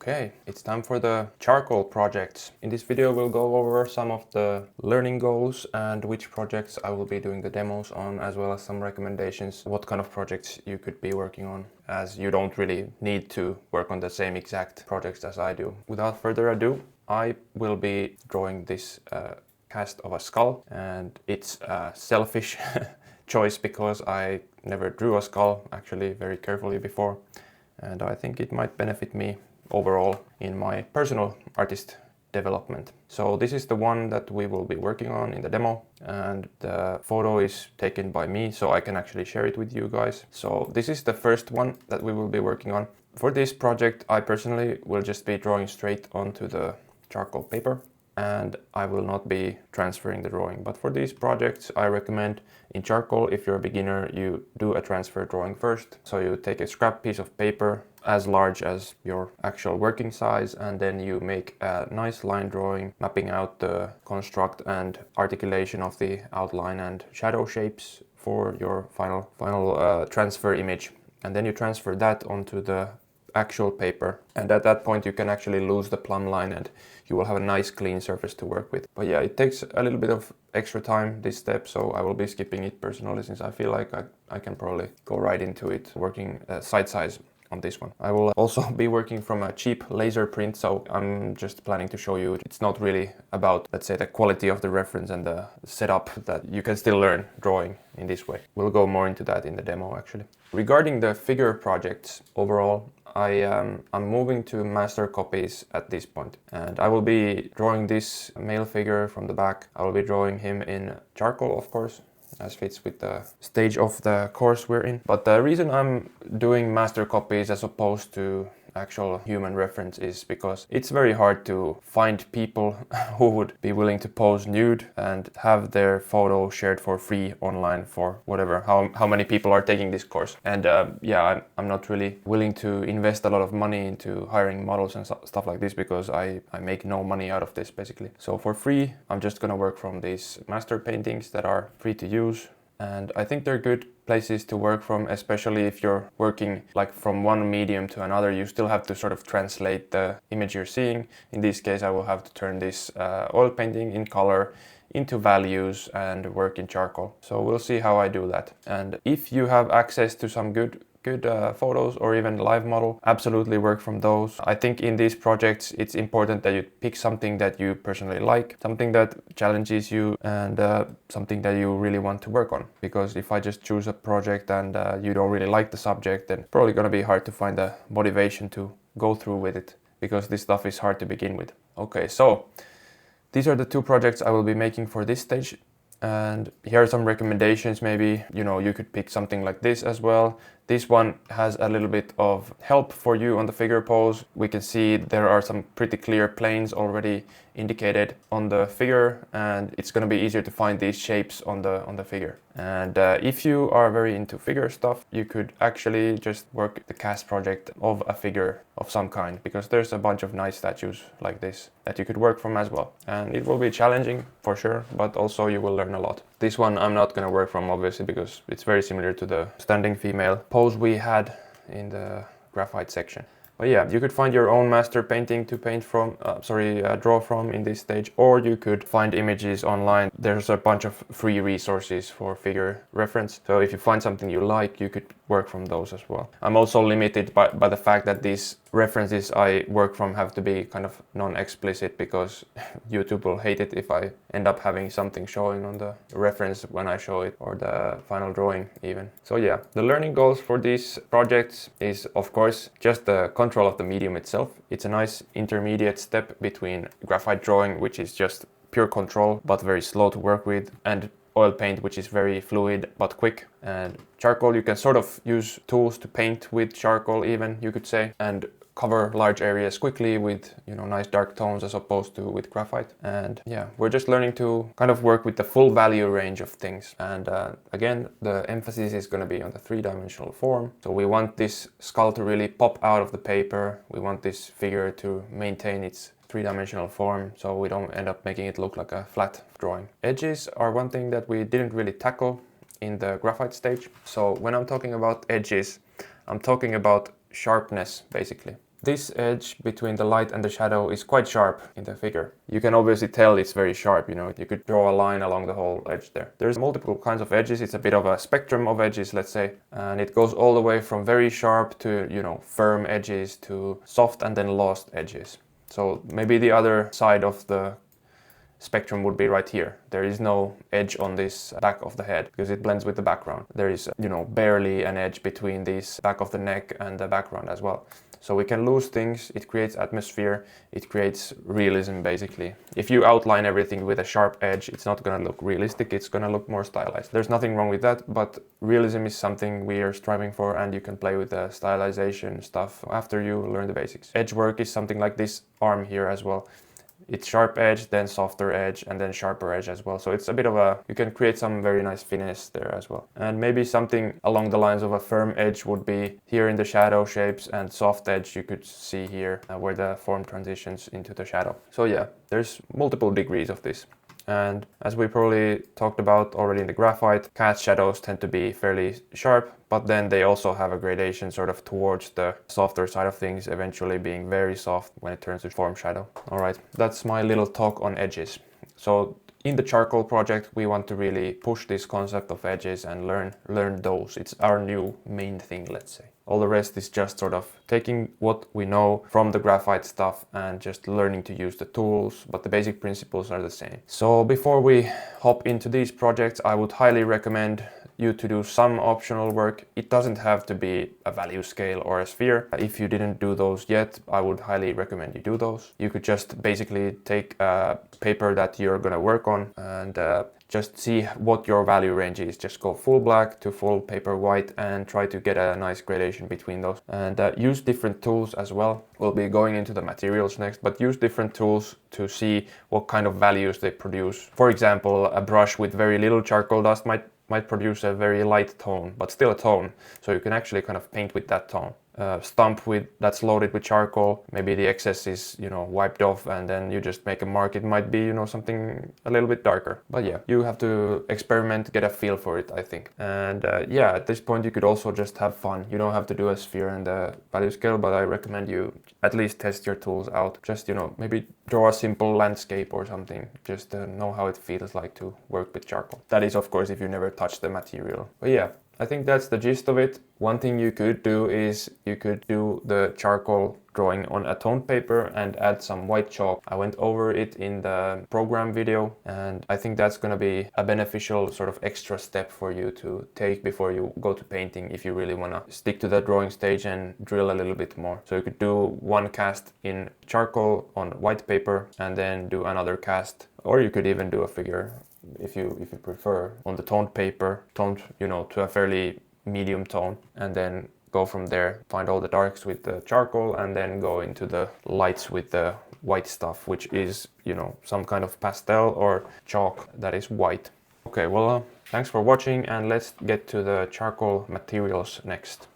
Okay, it's time for the charcoal projects. In this video we'll go over some of the learning goals and which projects I will be doing the demos on, as well as some recommendations what kind of projects you could be working on, as you don't really need to work on the same exact projects as I do. Without further ado, I will be drawing this cast of a skull, and it's a selfish choice because I never drew a skull actually very carefully before, and I think it might benefit me overall in my personal artist development. So this is the one that we will be working on in the demo, and the photo is taken by me, so I can actually share it with you guys. So this is the first one that we will be working on. For this project, I personally will just be drawing straight onto the charcoal paper, and I will not be transferring the drawing. But for these projects, I recommend in charcoal, if you're a beginner, you do a transfer drawing first. So you take a scrap piece of paper as large as your actual working size, and then you make a nice line drawing, mapping out the construct and articulation of the outline and shadow shapes for your final transfer image. And then you transfer that onto the actual paper, and at that point you can actually lose the plumb line and you will have a nice clean surface to work with. But yeah, it takes a little bit of extra time, this step, so I will be skipping it personally, since I feel like I can probably go right into it working side size on this one. I will also be working from a cheap laser print, so I'm just planning to show you it's not really about, let's say, the quality of the reference and the setup, that you can still learn drawing in this way. We'll go more into that in the demo actually. Regarding the figure projects overall, I'm moving to master copies at this point, and I will be drawing this male figure from the back. I will be drawing him in charcoal, of course, as fits with the stage of the course we're in. But the reason I'm doing master copies as opposed to actual human reference is because it's very hard to find people who would be willing to pose nude and have their photo shared for free online for whatever, how many people are taking this course. And yeah, I'm not really willing to invest a lot of money into hiring models and stuff like this, because I make no money out of this basically. So for free, I'm just gonna work from these master paintings that are free to use. And I think they're good places to work from, especially if you're working like from one medium to another. You still have to sort of translate the image you're seeing. In this case, I will have to turn this oil painting in color into values and work in charcoal. So we'll see how I do that. And if you have access to some good photos or even live model, absolutely work from those. I think in these projects it's important that you pick something that you personally like, something that challenges you, and something that you really want to work on. Because if I just choose a project and you don't really like the subject, then it's probably gonna be hard to find the motivation to go through with it, because this stuff is hard to begin with. Okay, so these are the two projects I will be making for this stage. And here are some recommendations. Maybe, you know, you could pick something like this as well. This one has a little bit of help for you on the figure pose. We can see there are some pretty clear planes already indicated on the figure, and it's going to be easier to find these shapes on the figure. And if you are very into figure stuff, you could actually just work the cast project of a figure of some kind, because there's a bunch of nice statues like this that you could work from as well. And it will be challenging for sure, but also you will learn a lot. This one I'm not going to work from, obviously, because it's very similar to the standing female pose we had in the graphite section. But yeah, you could find your own master painting to paint from, draw from in this stage, or you could find images online. There's a bunch of free resources for figure reference. So if you find something you like, you could work from those as well. I'm also limited by the fact that these references I work from have to be kind of non-explicit, because YouTube will hate it if I end up having something showing on the reference when I show it, or the final drawing even. So yeah, the learning goals for these projects is, of course, just the control of the medium itself. It's a nice intermediate step between graphite drawing, which is just pure control but very slow to work with, and oil paint, which is very fluid but quick. And charcoal, you can sort of use tools to paint with charcoal even, you could say, and cover large areas quickly with, you know, nice dark tones, as opposed to with graphite. And yeah, we're just learning to kind of work with the full value range of things. And again, the emphasis is going to be on the three-dimensional form. So we want this skull to really pop out of the paper. We want this figure to maintain its three-dimensional form, so we don't end up making it look like a flat drawing. Edges are one thing that we didn't really tackle in the graphite stage. So when I'm talking about edges, I'm talking about sharpness basically. This edge between the light and the shadow is quite sharp in the figure. You can obviously tell it's very sharp, you know, you could draw a line along the whole edge there. There's multiple kinds of edges, it's a bit of a spectrum of edges, let's say, and it goes all the way from very sharp to, you know, firm edges to soft and then lost edges. So maybe the other side of the spectrum would be right here. There is no edge on this back of the head because it blends with the background. There is, you know, barely an edge between this back of the neck and the background as well. So we can lose things, it creates atmosphere, it creates realism basically. If you outline everything with a sharp edge, it's not gonna look realistic, it's gonna look more stylized. There's nothing wrong with that, but realism is something we are striving for, and you can play with the stylization stuff after you learn the basics. Edge work is something like this arm here as well. It's sharp edge, then softer edge, and then sharper edge as well. So it's a bit of a, you can create some very nice finesse there as well. And maybe something along the lines of a firm edge would be here in the shadow shapes, and soft edge you could see here where the form transitions into the shadow. So yeah, there's multiple degrees of this. And as we probably talked about already in the graphite, cast shadows tend to be fairly sharp, but then they also have a gradation sort of towards the softer side of things, eventually being very soft when it turns to form shadow. All right, that's my little talk on edges. So in the charcoal project, we want to really push this concept of edges and learn those. It's our new main thing, let's say. All the rest is just sort of taking what we know from the graphite stuff and just learning to use the tools, but the basic principles are the same. So before we hop into these projects, I would highly recommend you to do some optional work. It doesn't have to be a value scale or a sphere. If you didn't do those yet, I would highly recommend you do those. You could just basically take a paper that you're gonna work on and just see what your value range is. Just go full black to full paper white and try to get a nice gradation between those. And use different tools as well. We'll be going into the materials next, but use different tools to see what kind of values they produce. For example, a brush with very little charcoal dust might produce a very light tone, but still a tone. So you can actually kind of paint with that tone. Stump that's loaded with charcoal, maybe the excess is, you know, wiped off, and then you just make a mark. It might be, you know, something a little bit darker. But yeah, you have to experiment, get a feel for it, I think. And yeah, at this point you could also just have fun. You don't have to do a sphere and a value scale, but I recommend you at least test your tools out. Just, you know, maybe draw a simple landscape or something, just to know how it feels like to work with charcoal. That is, of course, if you never touch the material. But yeah, I think that's the gist of it. One thing you could do is you could do the charcoal drawing on a toned paper and add some white chalk. I went over it in the program video, and I think that's gonna be a beneficial sort of extra step for you to take before you go to painting if you really wanna stick to the drawing stage and drill a little bit more. So you could do one cast in charcoal on white paper and then do another cast, or you could even do a figure if you prefer on the toned paper, toned, you know, to a fairly medium tone, and then go from there, find all the darks with the charcoal, and then go into the lights with the white stuff, which is, you know, some kind of pastel or chalk that is white. Okay, well, thanks for watching, and let's get to the charcoal materials next.